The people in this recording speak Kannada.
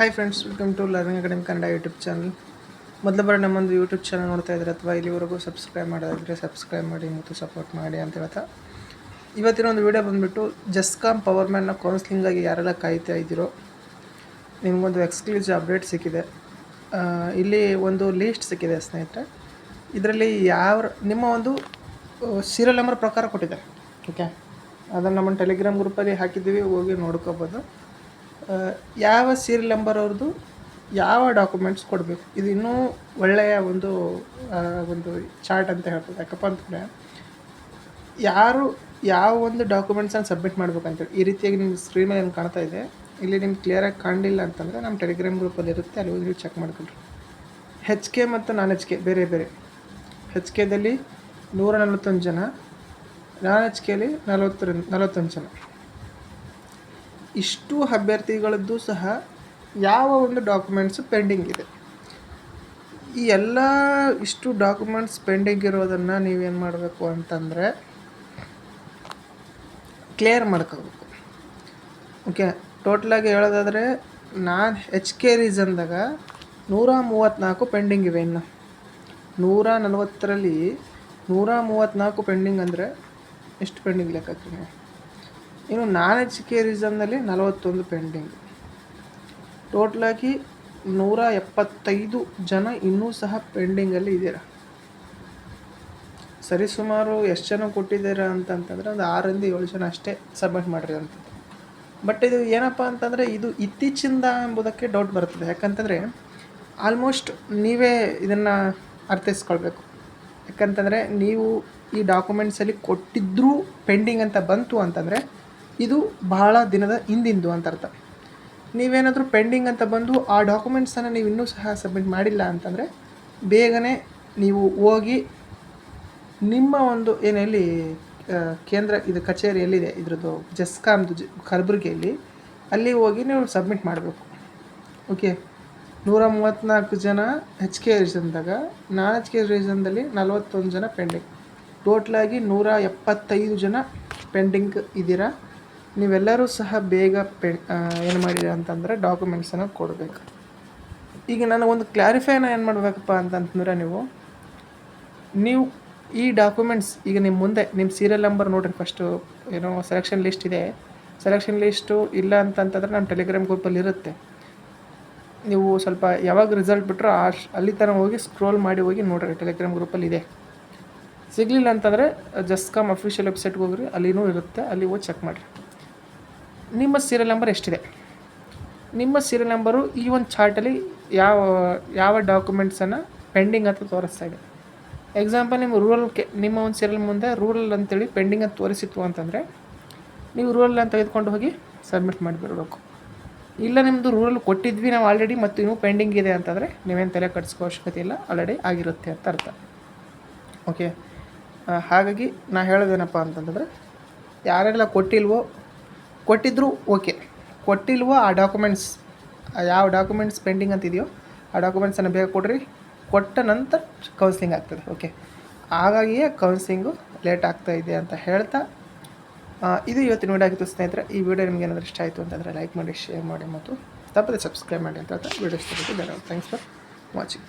Hi friends, welcome to learning academy Kannada YouTube channel. ಮೊದಲ ಬಾರಿ ನಮ್ಮೊಂದು ಯೂಟ್ಯೂಬ್ ಚಾನಲ್ ನೋಡ್ತಾ ಇದ್ದಾರೆ ಅಥವಾ ಇಲ್ಲಿವರೆಗೂ ಸಬ್ಸ್ಕ್ರೈಬ್ ಮಾಡೋದಾದರೆ ಸಬ್ಸ್ಕ್ರೈಬ್ ಮಾಡಿ ಮತ್ತು ಸಪೋರ್ಟ್ ಮಾಡಿ ಅಂತ ಹೇಳ್ತಾ ಇವತ್ತಿನ ಒಂದು ವೀಡಿಯೋ ಬಂದುಬಿಟ್ಟು ಜಸ್ಕಾಮ್ ಪವರ್ಮ್ಯಾನ್ನ ಕೌನ್ಸ್ಲಿಂಗಾಗಿ ಯಾರೆಲ್ಲ ಕಾಯ್ತಾ ಇದ್ದೀರೋ ನಿಮಗೊಂದು ಎಕ್ಸ್ಕ್ಲೂಸಿವ್ ಅಪ್ಡೇಟ್ ಸಿಕ್ಕಿದೆ. ಇಲ್ಲಿ ಒಂದು ಲೀಸ್ಟ್ ಸಿಕ್ಕಿದೆ ಸ್ನೇಹಿತರೆ. ಇದರಲ್ಲಿ ನಿಮ್ಮ ಒಂದು ಸೀರಿಯಲ್ ನಂಬರ್ ಪ್ರಕಾರ ಕೊಟ್ಟಿದ್ದಾರೆ. ಓಕೆ, ಅದನ್ನು ನಮ್ಮ ಟೆಲಿಗ್ರಾಮ್ ಗ್ರೂಪಲ್ಲಿ ಹಾಕಿದ್ದೀವಿ, ಹೋಗಿ ನೋಡ್ಕೋಬೋದು. ಯಾವ ಸೀರಿಯಲ್ ನಂಬರ್ ಅವ್ರದ್ದು ಯಾವ ಡಾಕ್ಯುಮೆಂಟ್ಸ್ ಕೊಡಬೇಕು, ಇದು ಇನ್ನೂ ಒಳ್ಳೆಯ ಒಂದು ಚಾರ್ಟ್ ಅಂತ ಹೇಳ್ಬೋದು. ಯಾಕಪ್ಪ ಅಂತಂದರೆ ಯಾರು ಯಾವ ಒಂದು ಡಾಕ್ಯುಮೆಂಟ್ಸನ್ನು ಸಬ್ಮಿಟ್ ಮಾಡ್ಬೇಕಂತೇಳಿ ಈ ರೀತಿಯಾಗಿ ನಿಮ್ಮ ಸ್ಕ್ರೀನ್ ಮೇಲೆ ಏನು ಕಾಣ್ತಾ ಇದೆ. ಇಲ್ಲಿ ನಿಮ್ಗೆ ಕ್ಲಿಯರಾಗಿ ಕಾಣಲಿಲ್ಲ ಅಂತಂದರೆ ನಮ್ಮ ಟೆಲಿಗ್ರಾಮ್ ಗ್ರೂಪಲ್ಲಿ ಇರುತ್ತೆ, ಅಲ್ಲಿ ಹೋಗಿ ಚೆಕ್ ಮಾಡ್ಕೊಳ್ರಿ. ಹೆಚ್ ಕೆ ಮತ್ತು ನಾನ್ ಹೆಚ್ ಕೆ ಬೇರೆ ಬೇರೆ. ಹೆಚ್ ಕೆದಲ್ಲಿ 141 ಜನ, ನಾನ್ ಹೆಚ್ ಕೆಲಿ 41 ಜನ. ಇಷ್ಟು ಅಭ್ಯರ್ಥಿಗಳದ್ದು ಸಹ ಯಾವ ಒಂದು ಡಾಕ್ಯುಮೆಂಟ್ಸು ಪೆಂಡಿಂಗ್ ಇದೆ. ಈ ಎಲ್ಲ ಇಷ್ಟು ಡಾಕ್ಯುಮೆಂಟ್ಸ್ ಪೆಂಡಿಂಗ್ ಇರೋದನ್ನು ನೀವೇನು ಮಾಡಬೇಕು ಅಂತಂದರೆ ಕ್ಲಿಯರ್ ಮಾಡ್ಕೋಬೇಕು. ಓಕೆ, ಟೋಟಲಾಗಿ ಹೇಳೋದಾದರೆ ನಾನು ಹೆಚ್ ಕೆ ರೀಸನ್ದಾಗ 134 ಪೆಂಡಿಂಗ್ ಇವೆ. ಇನ್ನು 140ರಲ್ಲಿ 134 ಪೆಂಡಿಂಗ್ ಅಂದರೆ ಎಷ್ಟು ಪೆಂಡಿಂಗ್ ಲೆಕ್ಕ ಹಾಕಿ. ಇನ್ನು ನಾನ್ ಹೆಚ್ ಕೆ ರೀಸನ್ನಲ್ಲಿ 41 ಪೆಂಡಿಂಗ್. ಟೋಟಲಾಗಿ 175 ಜನ ಇನ್ನೂ ಸಹ ಪೆಂಡಿಂಗಲ್ಲಿ ಇದ್ದೀರಾ. ಸರಿಸುಮಾರು ಎಷ್ಟು ಜನ ಕೊಟ್ಟಿದ್ದೀರಾ ಅಂತಂತಂದರೆ ಒಂದು 6ರಿಂದ 7 ಜನ ಅಷ್ಟೇ ಸಬ್ಮಿಟ್ ಮಾಡಿರಿ ಅಂತ. ಬಟ್ ಇದು ಏನಪ್ಪ ಅಂತಂದರೆ ಇದು ಇತ್ತೀಚಿಂದ ಎಂಬುದಕ್ಕೆ ಡೌಟ್ ಬರ್ತದೆ. ಯಾಕಂತಂದರೆ ಆಲ್ಮೋಸ್ಟ್ ನೀವೇ ಇದನ್ನು ಅರ್ಥೈಸ್ಕೊಳ್ಬೇಕು. ಯಾಕಂತಂದರೆ ನೀವು ಈ ಡಾಕ್ಯುಮೆಂಟ್ಸಲ್ಲಿ ಕೊಟ್ಟಿದ್ದರೂ ಪೆಂಡಿಂಗ್ ಅಂತ ಬಂತು ಅಂತಂದರೆ ಇದು ಬಹಳ ದಿನದ ಹಿಂದಿಂದು ಅಂತ ಅರ್ಥ. ನೀವೇನಾದರೂ ಪೆಂಡಿಂಗ್ ಅಂತ ಬಂದು ಆ ಡಾಕ್ಯುಮೆಂಟ್ಸನ್ನು ನೀವು ಇನ್ನೂ ಸಹ ಸಬ್ಮಿಟ್ ಮಾಡಿಲ್ಲ ಅಂತಂದರೆ ಬೇಗನೆ ನೀವು ಹೋಗಿ ನಿಮ್ಮ ಒಂದು ಏನಲ್ಲಿ ಕೇಂದ್ರ ಇದು ಕಚೇರಿ ಎಲ್ಲಿದೆ ಇದ್ರದ್ದು ಜಸ್ಕಾಮ್ದು ಕಲಬುರಗಿಯಲ್ಲಿ, ಅಲ್ಲಿ ಹೋಗಿ ನೀವು ಸಬ್ಮಿಟ್ ಮಾಡಬೇಕು. ಓಕೆ, 134 ಜನ ಹೆಚ್ ಕೆ ರೀಸನ್ದಾಗ, ನಾನ್ ಹೆಚ್ ಕೆ ರೀಸನ್ದಲ್ಲಿ 41 ಜನ ಪೆಂಡಿಂಗ್. ಟೋಟಲಾಗಿ 175 ಜನ ಪೆಂಡಿಂಗ್ ಇದ್ದೀರಾ. ನೀವೆಲ್ಲರೂ ಸಹ ಬೇಗ ಏನು ಮಾಡಿರಿ ಅಂತಂದರೆ ಡಾಕ್ಯುಮೆಂಟ್ಸನ್ನು ಕೊಡಬೇಕು. ಈಗ ನನಗೊಂದು ಕ್ಲಾರಿಫೈನ ಏನು ಮಾಡಬೇಕಪ್ಪ ಅಂತಂತಂದರೆ ನೀವು ಈ ಡಾಕ್ಯುಮೆಂಟ್ಸ್ ಈಗ ನಿಮ್ಮ ಮುಂದೆ ನಿಮ್ಮ ಸೀರಿಯಲ್ ನಂಬರ್ ನೋಡಿರಿ. ಫಸ್ಟು ಏನೋ ಸೆಲೆಕ್ಷನ್ ಲಿಸ್ಟ್ ಇದೆ, ಸೆಲೆಕ್ಷನ್ ಲಿಸ್ಟು ಇಲ್ಲ ಅಂತಂತಂದರೆ ನಮ್ಮ ಟೆಲಿಗ್ರಾಮ್ ಗ್ರೂಪಲ್ಲಿ ಇರುತ್ತೆ. ನೀವು ಸ್ವಲ್ಪ ಯಾವಾಗ ರಿಸಲ್ಟ್ ಬಿಟ್ಟರೋ ಅಲ್ಲಿ ತನಕ ಹೋಗಿ ಸ್ಕ್ರೋಲ್ ಮಾಡಿ ಹೋಗಿ ನೋಡಿರಿ, ಟೆಲಿಗ್ರಾಮ್ ಗ್ರೂಪಲ್ಲಿ ಇದೆ. ಸಿಗಲಿಲ್ಲ ಅಂತಂದರೆ ಜಸ್ಕಾಮ್ ಅಫಿಷಿಯಲ್ ವೆಬ್ಸೈಟ್ಗೆ ಹೋಗ್ರಿ, ಅಲ್ಲಿನೂ ಇರುತ್ತೆ, ಅಲ್ಲಿ ಹೋಗಿ ಚೆಕ್ ಮಾಡಿರಿ. ನಿಮ್ಮ ಸೀರಿಯಲ್ ನಂಬರ್ ಎಷ್ಟಿದೆ, ನಿಮ್ಮ ಸೀರಿಯಲ್ ನಂಬರು ಈ ಒಂದು ಚಾರ್ಟಲ್ಲಿ ಯಾವ ಡಾಕ್ಯುಮೆಂಟ್ಸನ್ನು ಪೆಂಡಿಂಗ್ ಅಂತ ತೋರಿಸ್ತಾ ಇದೆ. ಎಕ್ಸಾಂಪಲ್ ನಿಮ್ಮ ಒಂದು ಸೀರಿಯಲ್ ಮುಂದೆ ರೂರಲ್ ಅಂತೇಳಿ ಪೆಂಡಿಂಗ್ ಅಂತ ತೋರಿಸಿತ್ತು ಅಂತಂದರೆ ನೀವು ರೂರಲ್ ಅಂತ ತೆಗೆದುಕೊಂಡು ಹೋಗಿ ಸಬ್ಮಿಟ್ ಮಾಡಿಬಿಡಬೇಕು. ಇಲ್ಲ ನಿಮ್ಮದು ರೂರಲ್ ಕೊಟ್ಟಿದ್ವಿ ನಾವು ಆಲ್ರೆಡಿ ಮತ್ತು ಇನ್ನೂ ಪೆಂಡಿಂಗ್ ಇದೆ ಅಂತಂದರೆ ನೀವೇನು ತಲೆ ಕಟ್ಸ್ಕೋ ಅವಶ್ಯಕತೆ ಇಲ್ಲ, ಆಲ್ರೆಡಿ ಆಗಿರುತ್ತೆ ಅಂತ ಅರ್ಥ. ಓಕೆ, ಹಾಗಾಗಿ ನಾ ಹೇಳೋದೇನಪ್ಪ ಅಂತಂದರೆ ಯಾರೆಲ್ಲ ಕೊಟ್ಟಿದ್ದರೂ ಓಕೆ, ಕೊಟ್ಟಿಲ್ವೋ ಆ ಡಾಕ್ಯುಮೆಂಟ್ಸ್ ಯಾವ ಡಾಕ್ಯುಮೆಂಟ್ಸ್ ಪೆಂಡಿಂಗ್ ಅಂತಿದೆಯೋ ಆ ಡಾಕ್ಯುಮೆಂಟ್ಸನ್ನು ಬೇಗ ಕೊಡ್ರಿ. ಕೊಟ್ಟ ನಂತರ ಕೌನ್ಸ್ಲಿಂಗ್ ಆಗ್ತದೆ. ಓಕೆ, ಹಾಗಾಗಿಯೇ ಕೌನ್ಸ್ಲಿಂಗು ಲೇಟ್ ಆಗ್ತಾಯಿದೆ ಅಂತ ಹೇಳ್ತಾ ಇದು ಇವತ್ತಿನ ವಿಡಿಯೋ ಆಗಿತ್ತು ಸ್ನೇಹಿತರೆ. ಈ ವಿಡಿಯೋ ನಿಮ್ಗೆ ಏನಾದರೂ ಇಷ್ಟ ಆಯಿತು ಅಂತಂದರೆ ಲೈಕ್ ಮಾಡಿ, ಶೇರ್ ಮಾಡಿ ಮತ್ತು ತಪ್ಪದೆ ಸಬ್ಸ್ಕ್ರೈಬ್ ಮಾಡಿ ಅಂತ ಹೇಳ್ತಾ ವಿಡಿಯೋ ಇಷ್ಟ ಆಗುತ್ತೆ. Thanks for watching.